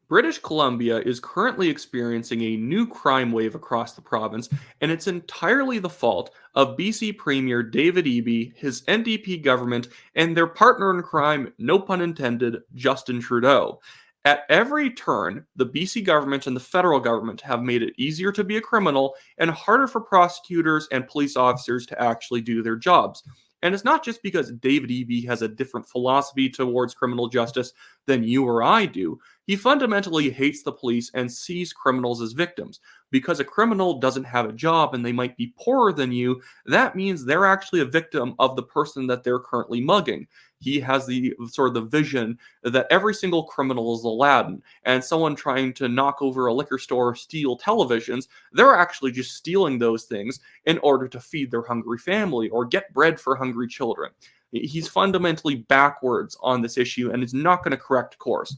British Columbia is currently experiencing a new crime wave across the province, and it's entirely the fault of BC Premier David Eby, his NDP government, and their partner in crime, no pun intended, Justin Trudeau. At every turn, the BC government and the federal government have made it easier to be a criminal and harder for prosecutors and police officers to actually do their jobs. And it's not just because David Eby has a different philosophy towards criminal justice than you or I do. He fundamentally hates the police and sees criminals as victims. Because a criminal doesn't have a job and they might be poorer than you, that means they're actually a victim of the person that they're currently mugging. He has the sort of the vision that every single criminal is Aladdin, and someone trying to knock over a liquor store or steal televisions, they're actually just stealing those things in order to feed their hungry family or get bread for hungry children. He's fundamentally backwards on this issue and is not going to correct course.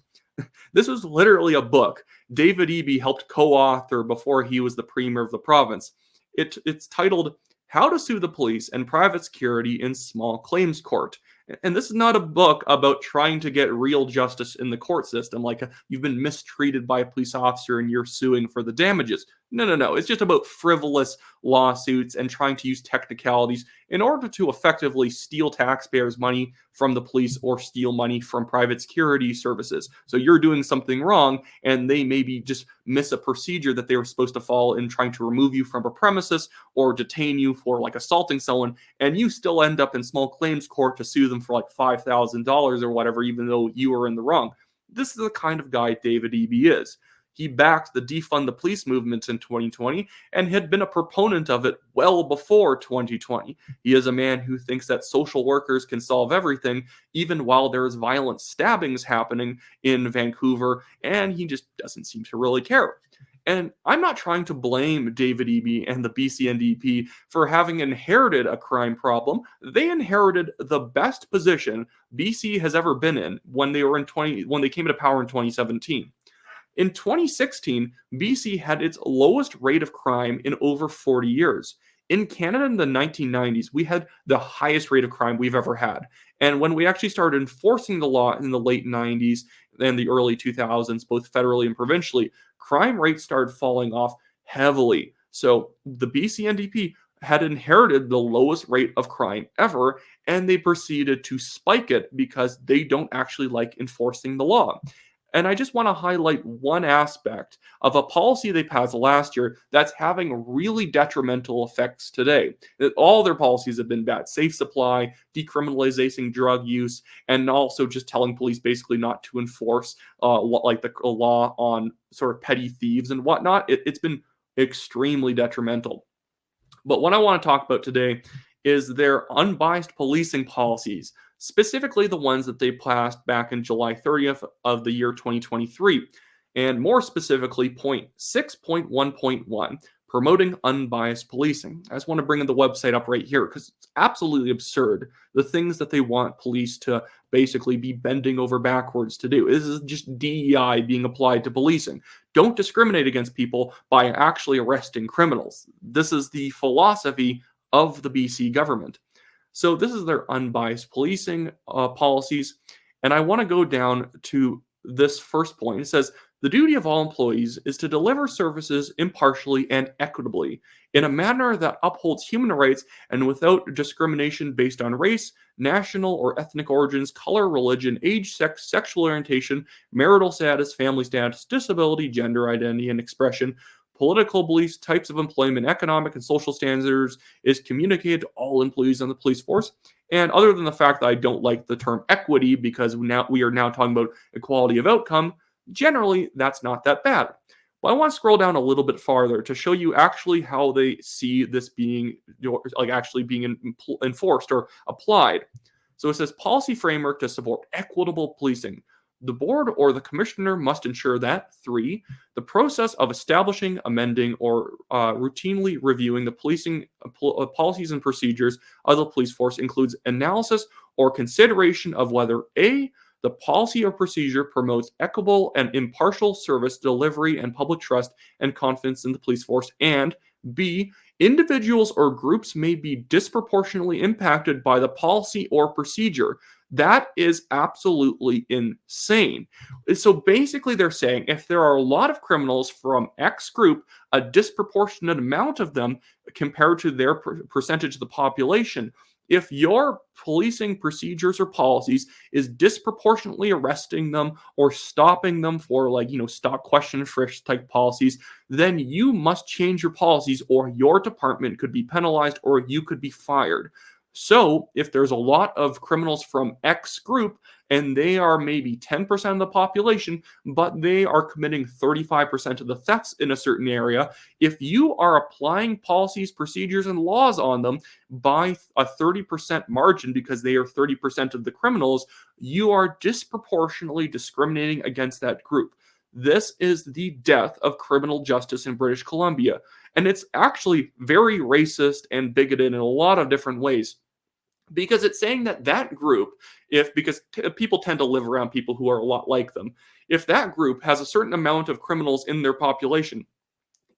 This was literally a book David Eby helped co-author before he was the premier of the province. It's titled How to Sue the Police and Private Security in Small Claims Court. And this is not a book about trying to get real justice in the court system, like you've been mistreated by a police officer and you're suing for the damages. No. It's just about frivolous lawsuits and trying to use technicalities in order to effectively steal taxpayers' money from the police or steal money from private security services. So you're doing something wrong and they maybe just miss a procedure that they were supposed to follow in trying to remove you from a premises or detain you for like assaulting someone, and you still end up in small claims court to sue them for like $5,000 or whatever, even though you were in the wrong. This is the kind of guy David Eby is. He backed the defund the police movement in 2020 and had been a proponent of it well before 2020. He is a man who thinks that social workers can solve everything, even while there's violent stabbings happening in Vancouver, and he just doesn't seem to really care. And I'm not trying to blame David Eby and the BC NDP for having inherited a crime problem. They inherited the best position BC has ever been in when they came into power in 2017. In 2016, BC had its lowest rate of crime in over 40 years. In Canada in the 1990s, we had the highest rate of crime we've ever had. And when we actually started enforcing the law in the late 90s and the early 2000s, both federally and provincially, crime rates started falling off heavily. So the BC NDP had inherited the lowest rate of crime ever, and they proceeded to spike it because they don't actually like enforcing the law. And I just want to highlight one aspect of a policy they passed last year that's having really detrimental effects today. All their policies have been bad. Safe supply, decriminalizing drug use, and also just telling police basically not to enforce like the law on sort of petty thieves and whatnot. It's been extremely detrimental. But what I want to talk about today is their unbiased policing policies, specifically the ones that they passed back in July 30th of the year 2023. And more specifically, point 6.1.1, promoting unbiased policing. I just want to bring the website up right here because it's absolutely absurd, the things that they want police to basically be bending over backwards to do. This is just DEI being applied to policing. Don't discriminate against people by actually arresting criminals. This is the philosophy of the BC government. So this is their unbiased policing policies. And I want to go down to this first point. It says, the duty of all employees is to deliver services impartially and equitably in a manner that upholds human rights and without discrimination based on race, national or ethnic origins, color, religion, age, sex, sexual orientation, marital status, family status, disability, gender identity, and expression, political beliefs, types of employment, economic and social standards is communicated to all employees on the police force. And other than the fact that I don't like the term equity because we are now talking about equality of outcome, generally that's not that bad. But I want to scroll down a little bit farther to show you actually how they see this being actually being enforced or applied. So it says policy framework to support equitable policing. The board or the commissioner must ensure that 3, the process of establishing, amending, or routinely reviewing the policing policies and procedures of the police force includes analysis or consideration of whether A, the policy or procedure promotes equitable and impartial service delivery and public trust and confidence in the police force, and B, individuals or groups may be disproportionately impacted by the policy or procedure. That is absolutely insane. So basically, they're saying if there are a lot of criminals from X group, a disproportionate amount of them compared to their percentage of the population, if your policing procedures or policies is disproportionately arresting them or stopping them for, like, stop, question, frisk type policies, then you must change your policies or your department could be penalized or you could be fired. So, if there's a lot of criminals from X group and they are maybe 10% of the population, but they are committing 35% of the thefts in a certain area, if you are applying policies, procedures, and laws on them by a 30% margin because they are 30% of the criminals, you are disproportionately discriminating against that group. This is the death of criminal justice in British Columbia. And it's actually very racist and bigoted in a lot of different ways because it's saying that that group, if because people tend to live around people who are a lot like them, if that group has a certain amount of criminals in their population,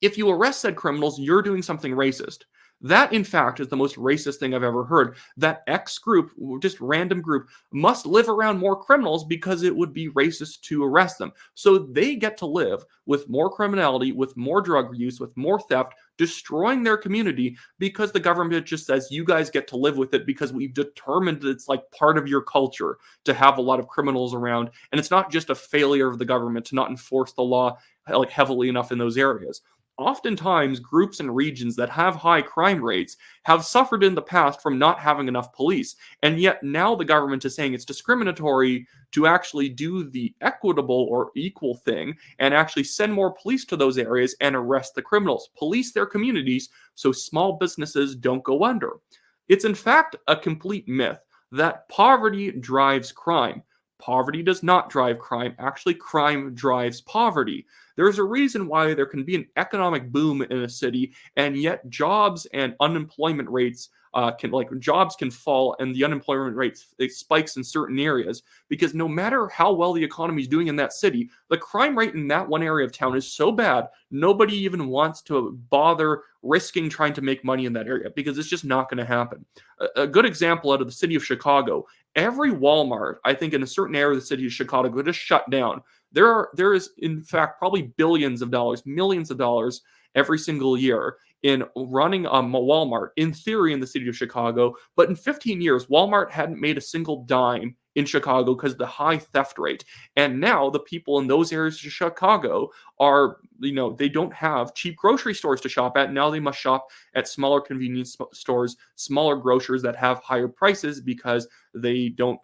if you arrest said criminals, you're doing something racist. That, in fact, is the most racist thing I've ever heard. That X group, just random group, must live around more criminals because it would be racist to arrest them. So they get to live with more criminality, with more drug use, with more theft, destroying their community because the government just says, you guys get to live with it because we've determined that it's like part of your culture to have a lot of criminals around. And it's not just a failure of the government to not enforce the law like heavily enough in those areas. Oftentimes, groups and regions that have high crime rates have suffered in the past from not having enough police, and yet now the government is saying it's discriminatory to actually do the equitable or equal thing and actually send more police to those areas and arrest the criminals, police their communities so small businesses don't go under. It's in fact a complete myth that poverty drives crime. Poverty does not drive crime. Actually, crime drives poverty. There's a reason why there can be an economic boom in a city, and yet jobs and unemployment rates jobs can fall and the unemployment rate spikes in certain areas because no matter how well the economy is doing in that city, the crime rate in that one area of town is so bad nobody even wants to bother risking trying to make money in that area because it's just not going to happen. A good example out of the city of Chicago, every Walmart, I think in a certain area of the city of Chicago, just shut down. There is in fact probably billions of dollars, millions of dollars every single year in running a Walmart, in theory, in the city of Chicago. But in 15 years, Walmart hadn't made a single dime in Chicago because of the high theft rate. And now the people in those areas of Chicago are, they don't have cheap grocery stores to shop at. Now they must shop at smaller convenience stores, smaller grocers that have higher prices because they don't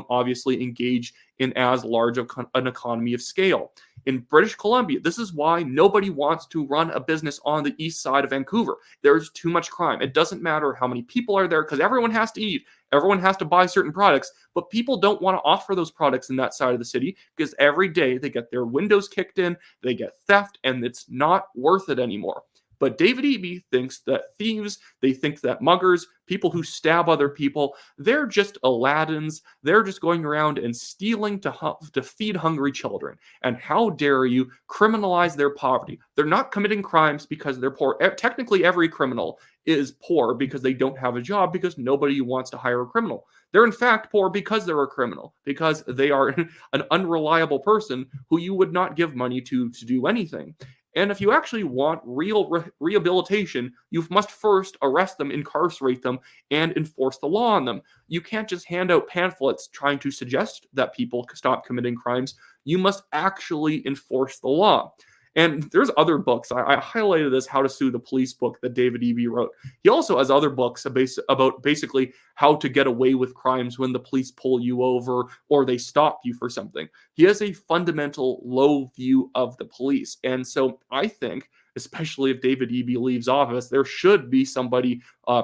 obviously engage in as large of an economy of scale. In British Columbia, this is why nobody wants to run a business on the east side of Vancouver. There's too much crime. It doesn't matter how many people are there because everyone has to eat. Everyone has to buy certain products, but people don't want to offer those products in that side of the city because every day they get their windows kicked in, they get theft, and it's not worth it anymore. But David Eby thinks that thieves, they think that muggers, people who stab other people, they're just Aladdins. They're just going around and stealing to feed hungry children. And how dare you criminalize their poverty? They're not committing crimes because they're poor. Technically, every criminal is poor because they don't have a job because nobody wants to hire a criminal. They're in fact poor because they're a criminal, because they are an unreliable person who you would not give money to do anything. And if you actually want real rehabilitation, you must first arrest them, incarcerate them, and enforce the law on them. You can't just hand out pamphlets trying to suggest that people stop committing crimes. You must actually enforce the law. And there's other books. I highlighted this How to Sue the Police book that David Eby wrote. He also has other books about basically how to get away with crimes when the police pull you over or they stop you for something. He has a fundamental low view of the police. And so I think, especially if David Eby leaves office, there should be somebody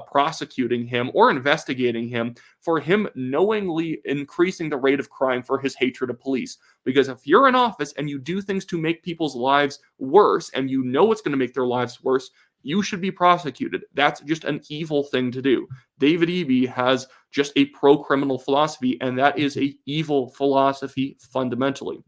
prosecuting him or investigating him for him knowingly increasing the rate of crime for his hatred of police. Because if you're in office and you do things to make people's lives worse and you know it's going to make their lives worse, you should be prosecuted. That's just an evil thing to do. David Eby has just a pro-criminal philosophy, and that is an evil philosophy fundamentally.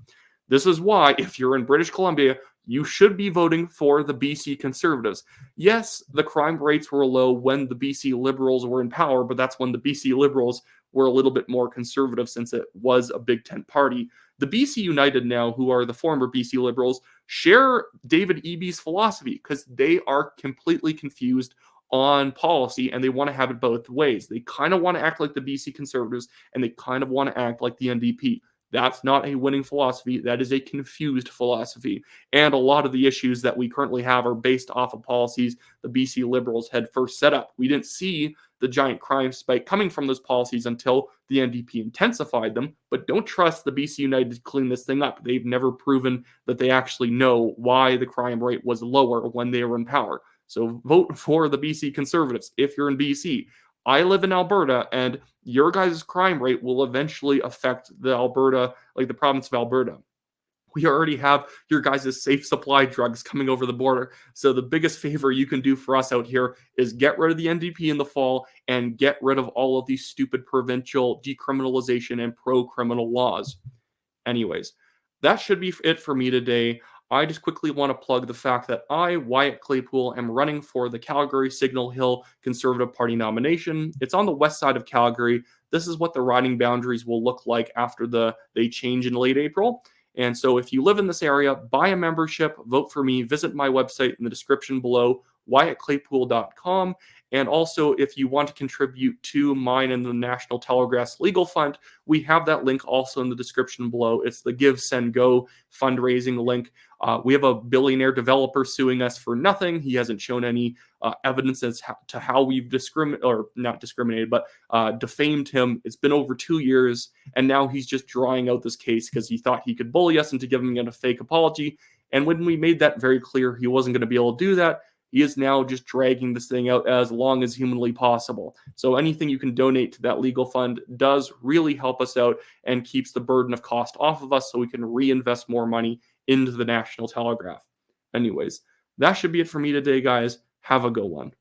This is why, if you're in British Columbia, you should be voting for the BC Conservatives. Yes, the crime rates were low when the BC Liberals were in power, but that's when the BC Liberals were a little bit more conservative since it was a big tent party. The BC United now, who are the former BC Liberals, share David Eby's philosophy because they are completely confused on policy and they want to have it both ways. They kind of want to act like the BC Conservatives and they kind of want to act like the NDP. That's not a winning philosophy. That is a confused philosophy. And a lot of the issues that we currently have are based off of policies the BC Liberals had first set up. We didn't see the giant crime spike coming from those policies until the NDP intensified them. But don't trust the BC United to clean this thing up. They've never proven that they actually know why the crime rate was lower when they were in power. So vote for the BC Conservatives if you're in BC. I live in Alberta, and your guys' crime rate will eventually affect the Alberta, like the province of Alberta. We already have your guys' safe supply drugs coming over the border. So the biggest favor you can do for us out here is get rid of the NDP in the fall and get rid of all of these stupid provincial decriminalization and pro-criminal laws. Anyways, that should be it for me today. I just quickly want to plug the fact that I, Wyatt Claypool, am running for the Calgary Signal Hill Conservative Party nomination. It's on the west side of Calgary. This is what the riding boundaries will look like after they change in late April. And so if you live in this area, buy a membership, vote for me, visit my website in the description below, wyattclaypool.com. And also, if you want to contribute to mine and the National Telegraph's legal fund, we have that link also in the description below. It's the Give, Send, Go fundraising link. We have a billionaire developer suing us for nothing. He hasn't shown any evidence as to how we've defamed him. It's been over 2 years, and now he's just drawing out this case because he thought he could bully us into giving it a fake apology. And when we made that very clear he wasn't going to be able to do that, he is now just dragging this thing out as long as humanly possible. So anything you can donate to that legal fund does really help us out and keeps the burden of cost off of us so we can reinvest more money into the National Telegraph. Anyways, that should be it for me today, guys. Have a good one.